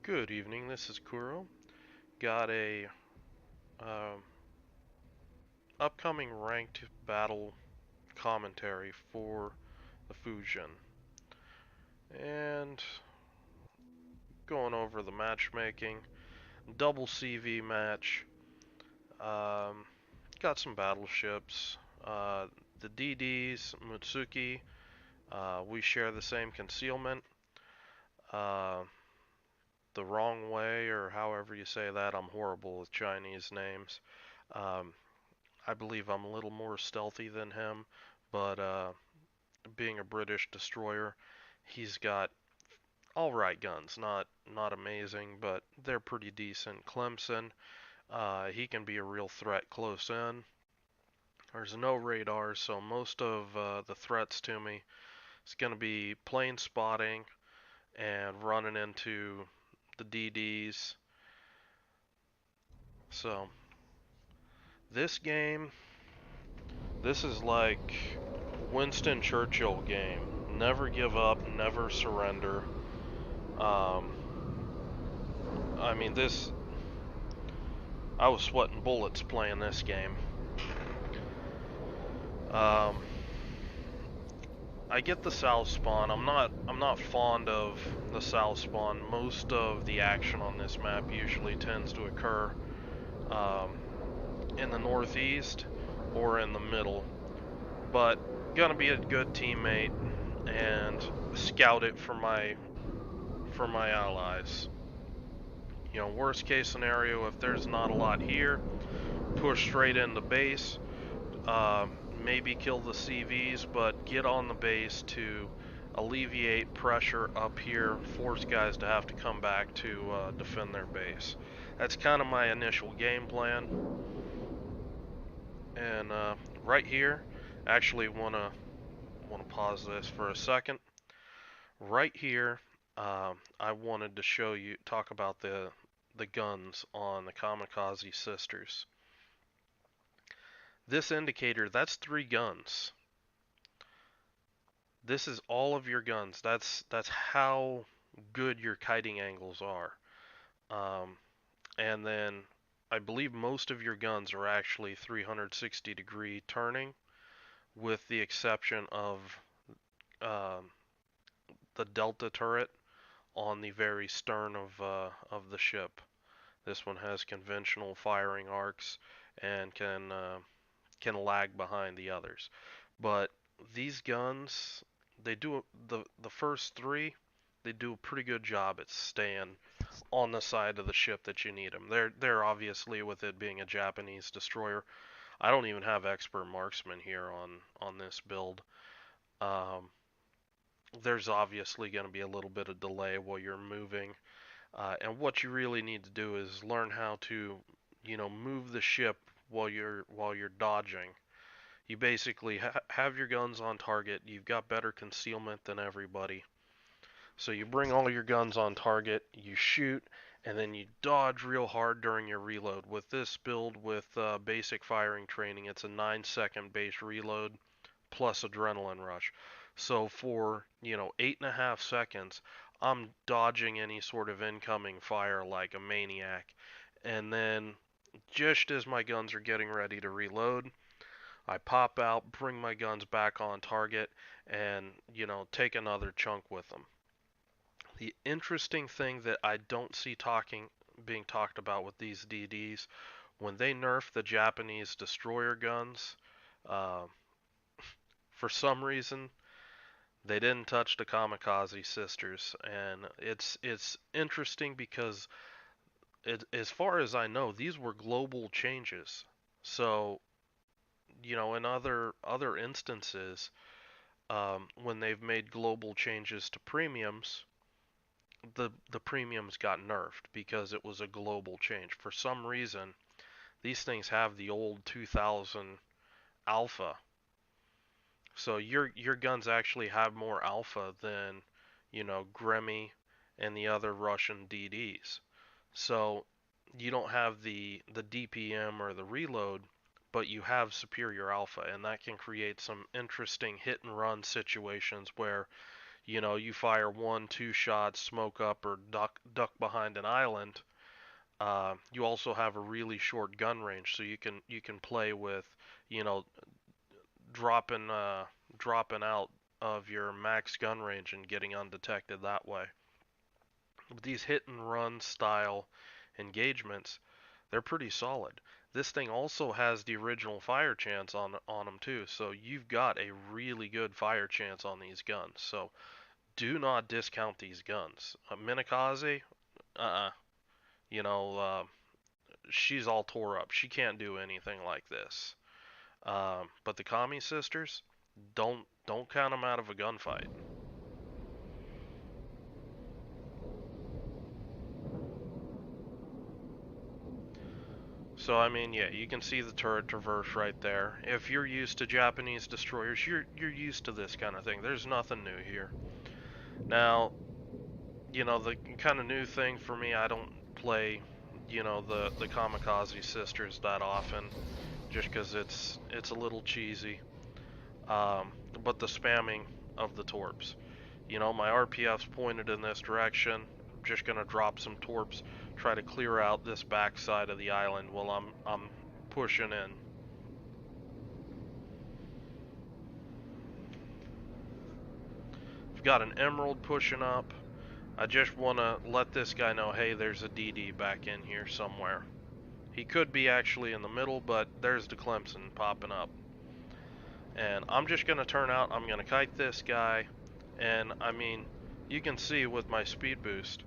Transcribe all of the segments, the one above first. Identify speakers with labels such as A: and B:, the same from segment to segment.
A: Good evening, this is Kuro. Got a uh, upcoming ranked battle commentary for the Fujin. And going over the matchmaking, double CV match, um, got some battleships. The DDs, Mutsuki, we share the same concealment. Uh, the wrong way, or however you say that, I'm horrible with Chinese names. Um, I believe I'm a little more stealthy than him, but being a British destroyer, he's got all right guns. Not amazing, but they're pretty decent. Clemson, he can be a real threat close in. There's no radar, so most of the threats to me is going to be plane spotting and running into the DDs. So this game, this is like Winston Churchill game. Never give up, never surrender. Um, I mean, I was sweating bullets playing this game. Um, I get the south spawn. I'm not fond of the south spawn. Most of the action on this map usually tends to occur um, in the northeast or in the middle. But gonna be a good teammate and scout it for my allies. You know, worst case scenario, if there's not a lot here, push straight into base. Uh, Maybe kill the CVs, but get on the base to alleviate pressure up here, force guys to have to come back to defend their base. That's kind of my initial game plan. And right here, actually wanna pause this for a second. Right here, I wanted to talk about the guns on the Kamikaze sisters. This indicator, that's 3 guns. This is all of your guns. That's how good your kiting angles are. Um, and then I believe most of your guns are actually 360-degree turning, with the exception of um, the delta turret on the very stern of the ship. This one has conventional firing arcs and can lag behind the others. But these guns, they do the first 3, they do a pretty good job at staying on the side of the ship that you need them. They're obviously, with it being a Japanese destroyer, I don't even have expert marksman here on this build. Um, there's obviously going to be a little bit of delay while you're moving, and what you really need to do is learn how to, move the ship while you're dodging. You basically have your guns on target. You've got better concealment than everybody. So you bring all your guns on target, you shoot, and then you dodge real hard during your reload. With this build with basic firing training, it's a 9-second base reload plus adrenaline rush. So for, 8.5 seconds, I'm dodging any sort of incoming fire like a maniac. And then just as my guns are getting ready to reload, I pop out, bring my guns back on target, and, take another chunk with them. The interesting thing that I don't see being talked about with these DDs, when they nerf the Japanese destroyer guns, uh, for some reason they didn't touch the Kamikaze sisters, and it's interesting because as far as I know, these were global changes. So, in other instances, when they've made global changes to premiums, the premiums got nerfed because it was a global change. For some reason, these things have the old 2000 alpha. So your guns actually have more alpha than, Gremmy and the other Russian DDs. So you don't have the DPM or the reload, but you have superior alpha, and that can create some interesting hit and run situations where You know, you fire 1, 2 shots, smoke up, or duck behind an island. You also have a really short gun range, so you can play with, you know, dropping dropping out of your max gun range and getting undetected that way. But these hit and run style engagements, they're pretty solid. This thing also has the original fire chance on them too, so you've got a really good fire chance on these guns. So do not discount these guns. Minikaze, uh, you know, she's all tore up. She can't do anything like this. But the Kami sisters, don't count them out of a gunfight. So I mean, yeah, you can see the turret traverse right there. If you're used to Japanese destroyers, you're used to this kind of thing. There's nothing new here. Now, you know, the kind of new thing for me, I don't play, you know, the Kamikaze sisters that often, just because it's a little cheesy. But the spamming of the torps. You know, my RPF's pointed in this direction. I'm just gonna drop some torps, try to clear out this backside of the island while I'm pushing in. I've got an emerald pushing up. I just want to let this guy know, hey, there's a DD back in here somewhere. He could be actually in the middle, but there's the Clemson popping up. And I'm just going to turn out, I'm going to kite this guy, and I mean, you can see with my speed boost,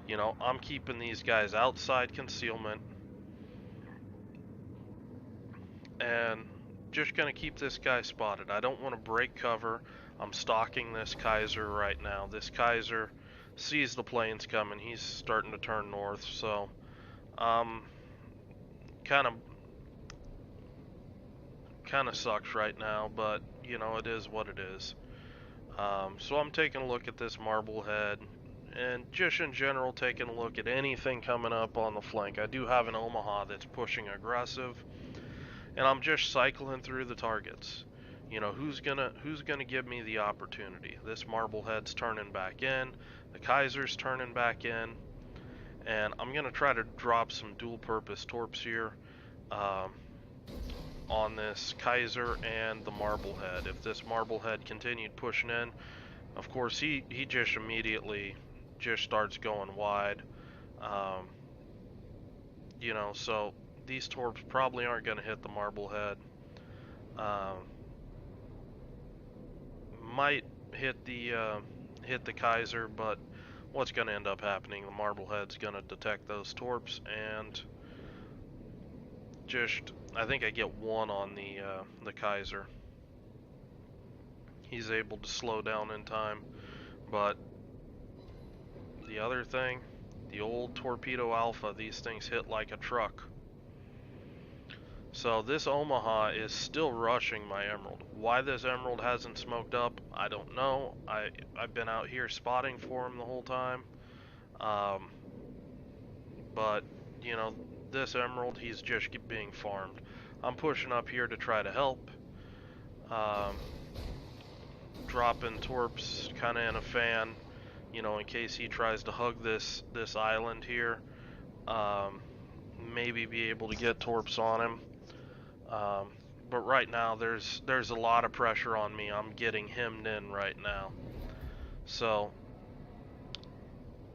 A: you know, I'm keeping these guys outside concealment, and just going to keep this guy spotted. I don't want to break cover. I'm stalking this Kaiser right now. This Kaiser sees the planes coming. He's starting to turn north, so kind of sucks right now, but you know, it is what it is. So I'm taking a look at this Marblehead, and just in general taking a look at anything coming up on the flank. I do have an Omaha that's pushing aggressive, and I'm just cycling through the targets. You know, who's gonna give me the opportunity? This Marblehead's turning back in, the Kaiser's turning back in, and I'm gonna try to drop some dual-purpose torps here. Um, on this Kaiser and the Marblehead. If this Marblehead continued pushing in, of course he just immediately just starts going wide. Um, you know, so these torps probably aren't going to hit the Marblehead. Um, might hit the Kaiser, but what's going to end up happening? The Marblehead's going to detect those torps, and just I think I get one on the Kaiser. He's able to slow down in time, but the other thing, the old Torpedo Alpha, these things hit like a truck. So this Omaha is still rushing my Emerald. Why this Emerald hasn't smoked up, I don't know. I've been out here spotting for him the whole time. Um, but, you know, this Emerald, he's just being farmed. I'm pushing up here to try to help. Um, dropping torps kind of in a fan, you know, in case he tries to hug this island here. Maybe be able to get torps on him. But right now there's a lot of pressure on me. I'm getting hemmed in right now. So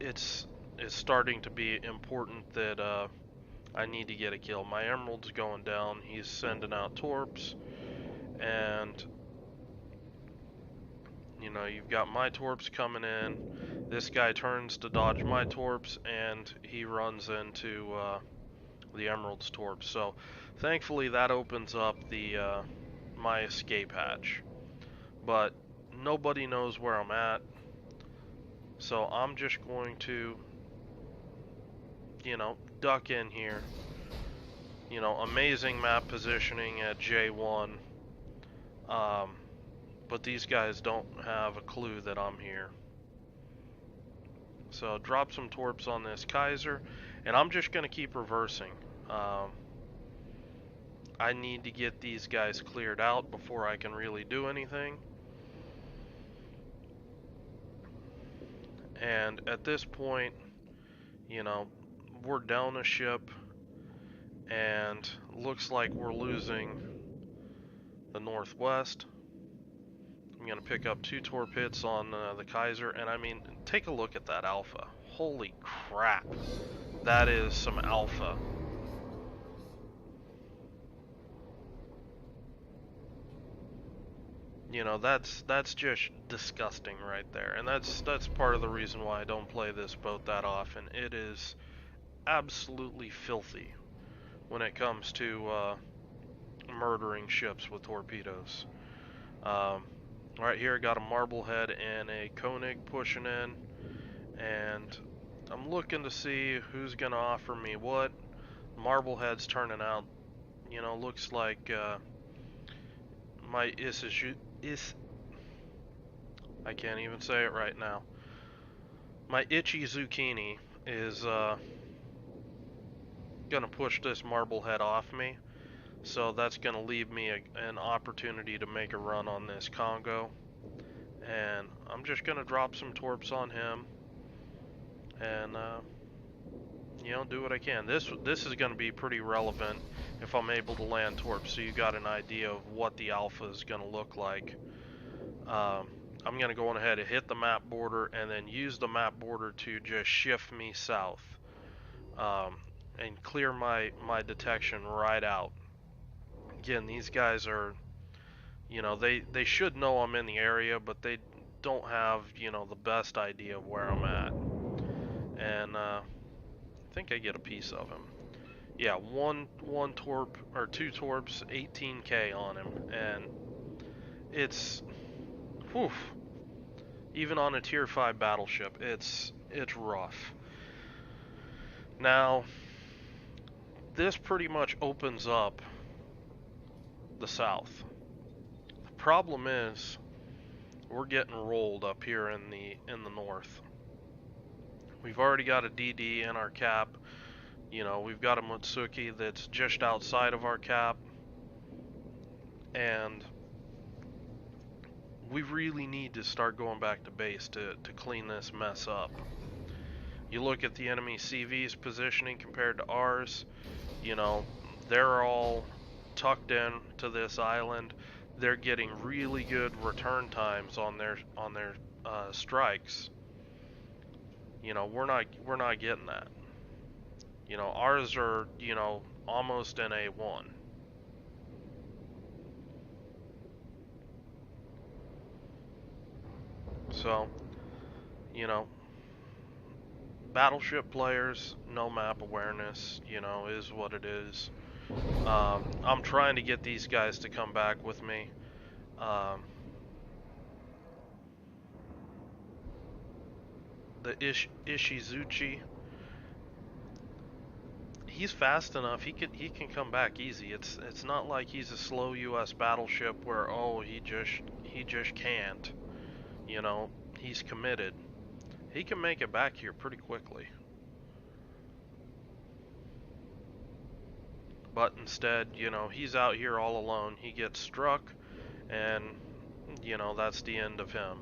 A: it's starting to be important that I need to get a kill. My Emerald's going down. He's sending out torps, and you know, you've got my torps coming in. This guy turns to dodge my torps, and he runs into the Emerald's torps. So thankfully that opens up the my escape hatch. But nobody knows where I'm at. So I'm just going to, you know, duck in here. You know, amazing map positioning at J1. But these guys don't have a clue that I'm here. So drop some torps on this Kaiser, and I'm just going to keep reversing. I need to get these guys cleared out before I can really do anything. And at this point, you know, we're down a ship, and looks like we're losing the Northwest. I'm going to pick up 2 torpedoes on the Kaiser, and I mean, take a look at that Alpha. Holy crap. That is some Alpha. You know, that's just disgusting right there. And that's part of the reason why I don't play this boat that often. It is absolutely filthy when it comes to murdering ships with torpedoes. Right here, I got a Marblehead and a Koenig pushing in, and I'm looking to see who's gonna offer me what. Marblehead's turning out, you know, looks like my I can't even say it right now. My itchy zucchini is gonna push this Marblehead off me, so that's gonna leave me an opportunity to make a run on this Congo, and I'm just gonna drop some torps on him, and you know, do what I can. This is gonna be pretty relevant if I'm able to land torps, so you got an idea of what the Alpha is gonna look like. I'm going to go on ahead and hit the map border and then use the map border to just shift me south and clear my detection right out. Again, these guys are, you know, they should know I'm in the area, but they don't have, you know, the best idea of where I'm at. And I think I get a piece of him. Yeah, one torp or 2 torps, 18k on him, and it's whew. Even on a tier 5 battleship, it's rough. Now, this pretty much opens up the south. The problem is we're getting rolled up here in the north. We've already got a DD in our cap. You know, we've got a Mutsuki that's just outside of our cap, and we really need to start going back to base to clean this mess up. You look at the enemy CV's positioning compared to ours, you know, they're all tucked in to this island. They're getting really good return times on their strikes. You know, we're not getting that. You know, ours are, you know, almost in A1. So, you know, battleship players, no map awareness, you know, is what it is. I'm trying to get these guys to come back with me. The Ishizuchi, he's fast enough. He can come back easy. It's not like he's a slow U.S. battleship where he just can't. You know, he's committed. He can make it back here pretty quickly. But instead, you know, he's out here all alone. He gets struck, and you know, that's the end of him.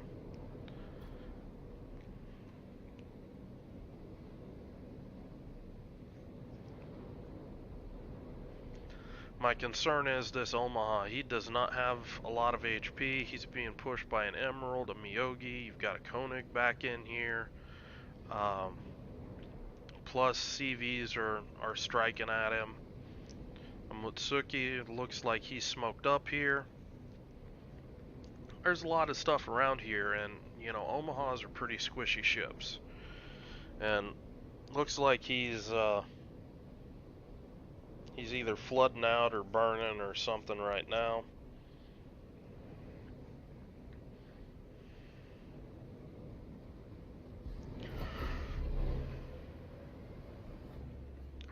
A: My concern is this Omaha. He does not have a lot of HP. He's being pushed by an Emerald, a Miyogi. You've got a Koenig back in here. Plus CVs are striking at him. A Mutsuki looks like he's smoked up here. There's a lot of stuff around here, and you know, Omahas are pretty squishy ships. And looks like he's either flooding out or burning or something right now.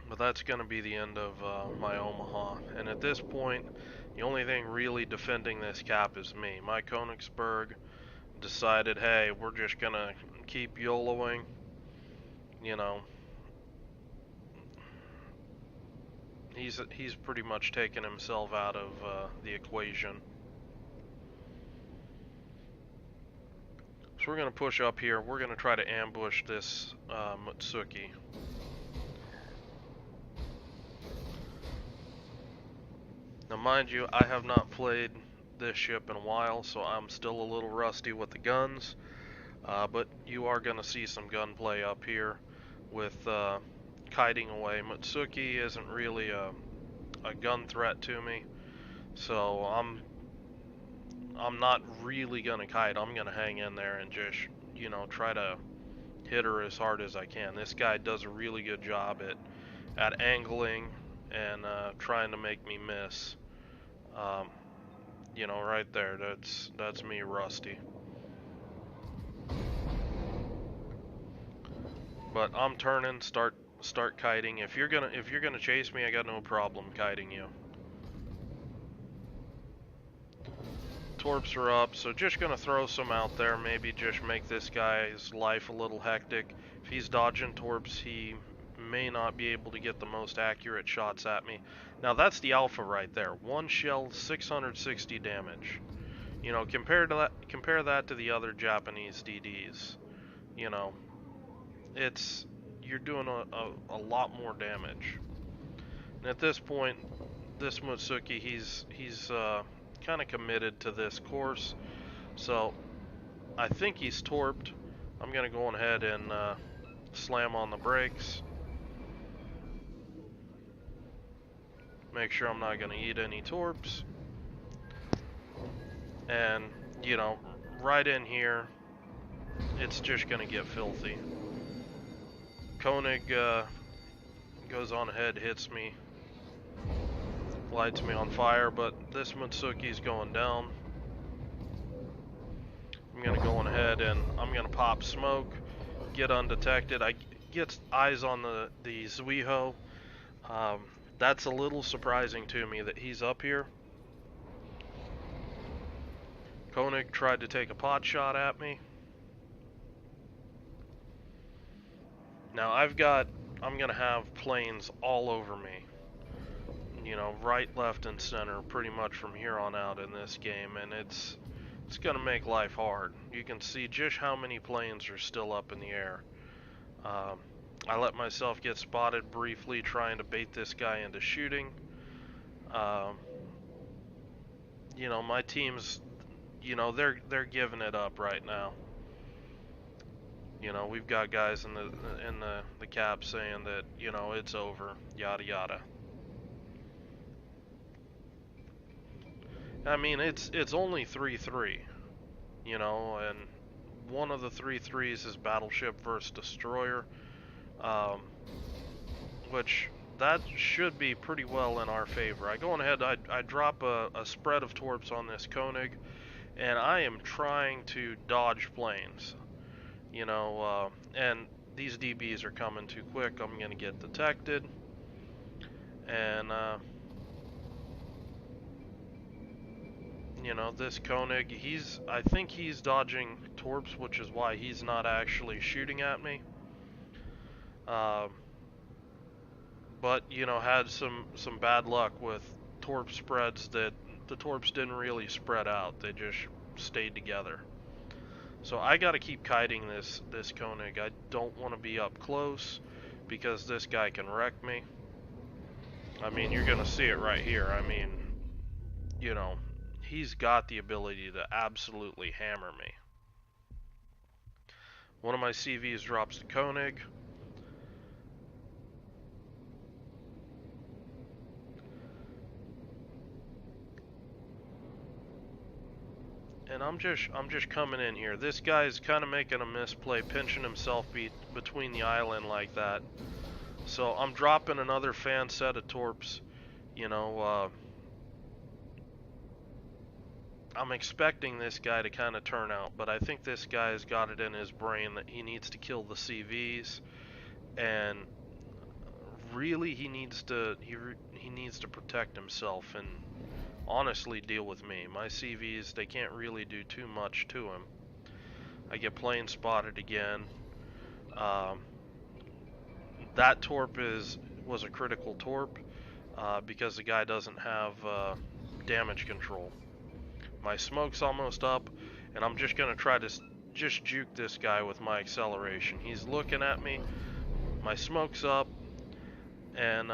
A: But that's going to be the end of my Omaha. And at this point, the only thing really defending this cap is me. My Königsberg decided, hey, we're just going to keep YOLOing. You know, he's pretty much taken himself out of the equation. So we're going to push up here. We're going to try to ambush this Mutsuki. Now mind you, I have not played this ship in a while, so I'm still a little rusty with the guns. But you are going to see some gunplay up here with kiting away. Mutsuki isn't really a gun threat to me, so I'm not really going to kite. I'm going to hang in there and just, you know, try to hit her as hard as I can. This guy does a really good job at angling and trying to make me miss. You know, right there, that's me rusty. But I'm turning, start kiting. If you're gonna chase me, I got no problem kiting you. Torps are up, so just gonna throw some out there, maybe just make this guy's life a little hectic. If he's dodging torps, he may not be able to get the most accurate shots at me. Now that's the alpha right there. One shell, 660 damage. You know, compare that to the other Japanese DDs. You know, you're doing a lot more damage. And at this point, this Mutsuki, he's kind of committed to this course, so I think he's torped. I'm gonna go ahead and slam on the brakes. Make sure I'm not gonna eat any torps. And, you know, right in here, it's just gonna get filthy. Koenig goes on ahead, hits me, lights me on fire, but this Mutsuki's going down. I'm gonna go on ahead and I'm gonna pop smoke, get undetected. I get eyes on the Zuiho. That's a little surprising to me that he's up here. Koenig tried to take a pot shot at me. Now I'm gonna have planes all over me. You know, right, left, and center pretty much from here on out in this game, and it's gonna make life hard. You can see just how many planes are still up in the air. I let myself get spotted briefly trying to bait this guy into shooting. You know, my team's, you know, they're giving it up right now. You know, we've got guys in the cab saying that, you know, it's over, yada yada. I mean, it's only 3-3, you know, and one of the 3-3s is battleship versus destroyer, which that should be pretty well in our favor. I go on ahead, I drop a spread of torps on this Koenig, and I am trying to dodge planes, you know, and these DBs are coming too quick. I'm gonna get detected, and you know, this Koenig, I think he's dodging torps, which is why he's not actually shooting at me. But, you know, had some bad luck with torp spreads that the torps didn't really spread out. They just stayed together. So I got to keep kiting this Koenig. I don't want to be up close because this guy can wreck me. I mean, you're going to see it right here. I mean, you know, he's got the ability to absolutely hammer me. One of my CVs drops the Koenig. And I'm just coming in here. This guy's kind of making a misplay, pinching himself between the island like that. So I'm dropping another fan set of torps. You know, I'm expecting this guy to kind of turn out, but I think this guy's got it in his brain that he needs to kill the CVs, and really he needs to protect himself and honestly deal with me. My CVs, they can't really do too much to him. I get plane spotted again. That torp was a critical torp because the guy doesn't have damage control. My smoke's almost up, and I'm just gonna try to just juke this guy with my acceleration. He's looking at me, my smoke's up, and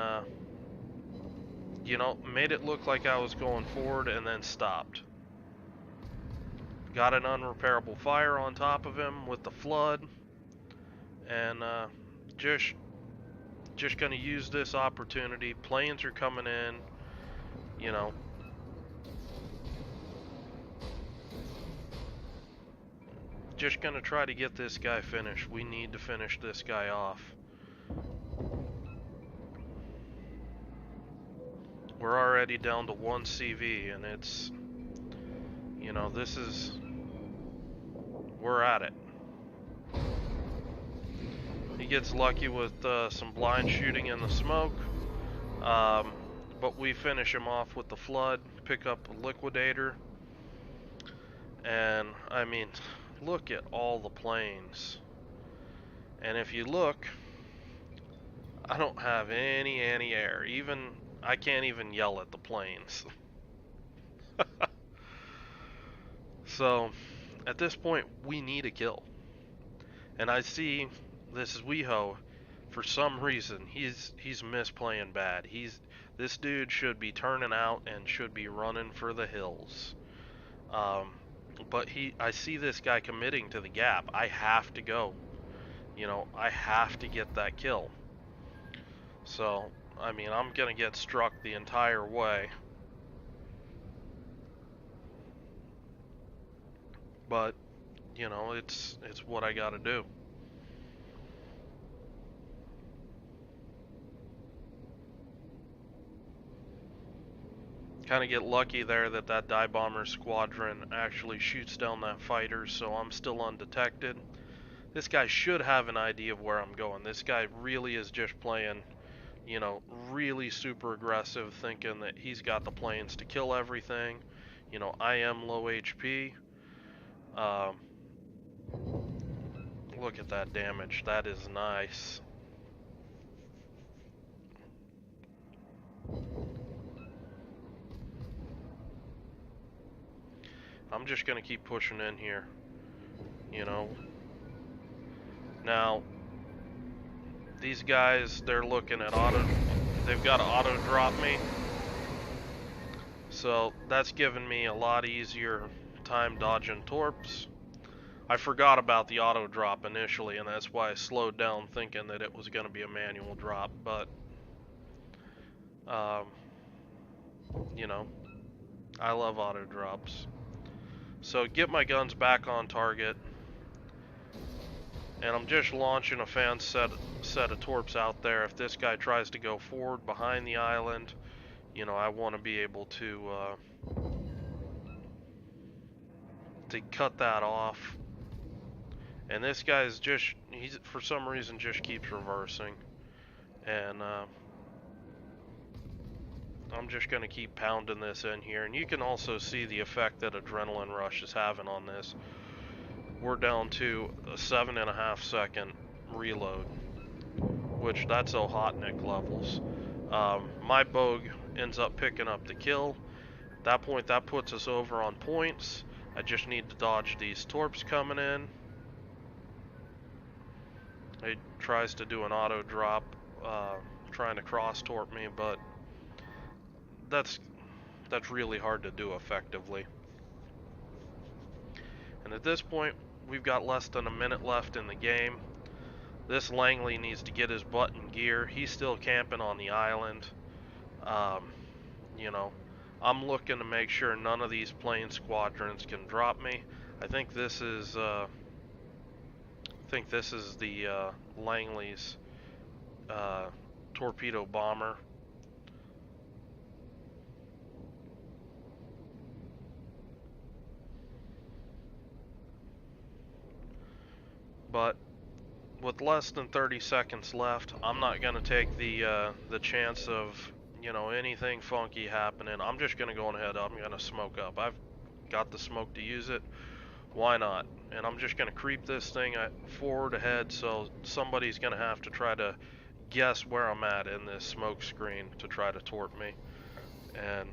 A: you know, made it look like I was going forward and then stopped. Got an unrepairable fire on top of him with the flood, and just gonna use this opportunity. Planes are coming in, you know. Just gonna try to get this guy finished. We need to finish this guy off. We're already down to 1 CV, and it's, you know, this is, we're at it. He gets lucky with some blind shooting in the smoke, but we finish him off with the flood, pick up a liquidator, and I mean, look at all the planes. And if you look, I don't have any anti-air. Even I can't even yell at the planes. So at this point, we need a kill. And I see this is WeHo. For some reason, he's misplaying bad. This dude should be turning out and should be running for the hills. But I see this guy committing to the gap. I have to go. You know, I have to get that kill. So, I mean, I'm gonna get struck the entire way. But, you know, it's what I gotta do. Kind of get lucky there that dive bomber squadron actually shoots down that fighter, so I'm still undetected. This guy should have an idea of where I'm going. This guy really is just playing, you know, really super aggressive, thinking that he's got the planes to kill everything. You know, I am low HP. Look at that damage. That is nice. I'm just gonna keep pushing in here, you know. Now, these guys, they're looking at they've got to auto drop me. So that's given me a lot easier time dodging torps. I forgot about the auto drop initially, and that's why I slowed down thinking that it was going to be a manual drop, but you know, I love auto drops. So get my guns back on target, and I'm just launching a fan set of torps out there. If this guy tries to go forward behind the island, you know, I want to be able to cut that off. And this guy's he's for some reason just keeps reversing, and I'm just gonna keep pounding this in here. And you can also see the effect that Adrenaline Rush is having on this. We're down to a 7.5 second reload, which that's Ohotnik levels. My Bogue ends up picking up the kill. At that point, that puts us over on points. I just need to dodge these torps coming in. He tries to do an auto drop, trying to cross torp me, but that's really hard to do effectively. And at this point, we've got less than a minute left in the game. This Langley needs to get his butt in gear. He's still camping on the island. You know, I'm looking to make sure none of these plane squadrons can drop me. I think this is the Langley's torpedo bomber. But with less than 30 seconds left, I'm not gonna take the chance of, you know, anything funky happening. I'm just gonna go ahead. I'm gonna smoke up. I've got the smoke to use it. Why not? And I'm just gonna creep this thing forward ahead, so somebody's gonna have to try to guess where I'm at in this smoke screen to try to torp me, and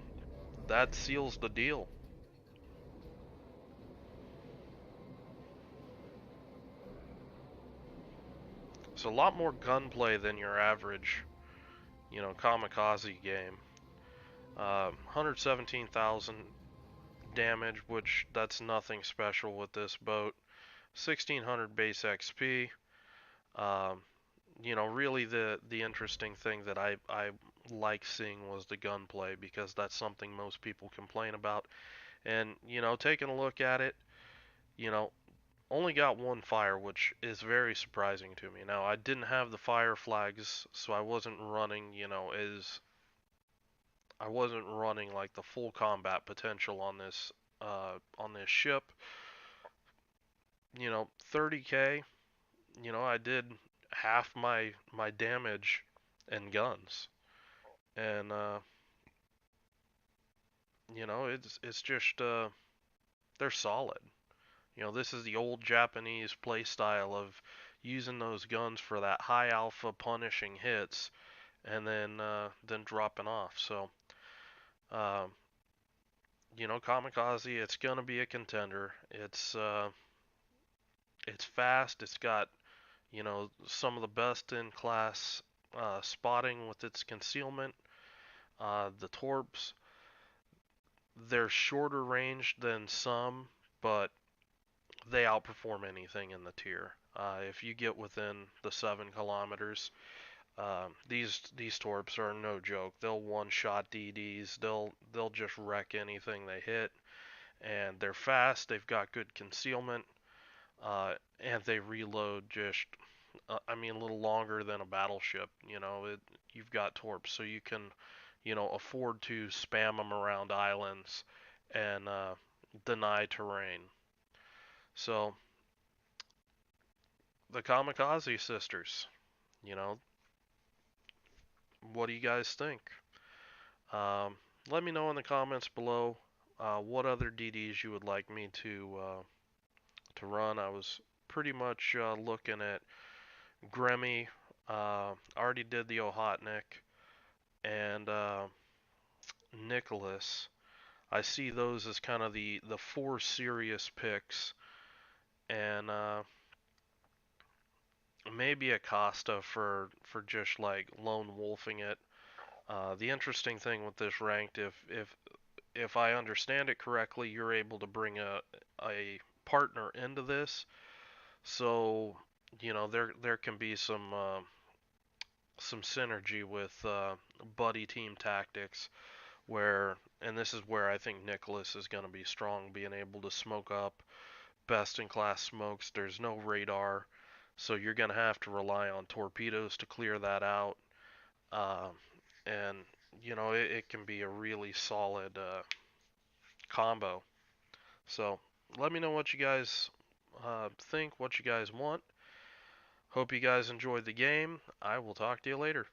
A: that seals the deal. So a lot more gunplay than your average, Kamikaze game. 117,000 damage, which that's nothing special with this boat. 1600 base XP. Um, really the interesting thing that I like seeing was the gunplay because that's something most people complain about. And taking a look at it, you know, only got one fire, which is very surprising to me. Now I didn't have the fire flags, so I wasn't running, as I wasn't running like the full combat potential on this ship. 30k. I did half my damage and guns, and it's just they're solid. This is the old Japanese play style of using those guns for that high alpha punishing hits, and then dropping off. So, uh, Kamikaze, it's gonna be a contender. It's fast. It's got some of the best in class spotting with its concealment. The torps, they're shorter range than some, but they outperform anything in the tier. If you get within the 7 kilometers, these torps are no joke. They'll one-shot DDs. They'll just wreck anything they hit, and they're fast. They've got good concealment, and they reload just, I mean, a little longer than a battleship. You've got torps, so you can, afford to spam them around islands and deny terrain. So the Kamikaze sisters, you know, what do you guys think? Um, Let me know in the comments below what other DDs you would like me to run. I was pretty much looking at Grammy. Already did the Ohotnik and Nicholas. I see those as kind of the four serious picks, and maybe a Costa for just like lone wolfing it. The interesting thing with this ranked, if I understand it correctly, you're able to bring a partner into this, so there can be some synergy with buddy team tactics where, and this is where I think Nicholas is going to be strong, being able to smoke up best in class smokes. There's no radar, so you're going to have to rely on torpedoes to clear that out. Um, and it can be a really solid combo. So let me know what you guys think, what you guys want. Hope you guys enjoyed the game. I will talk to you later.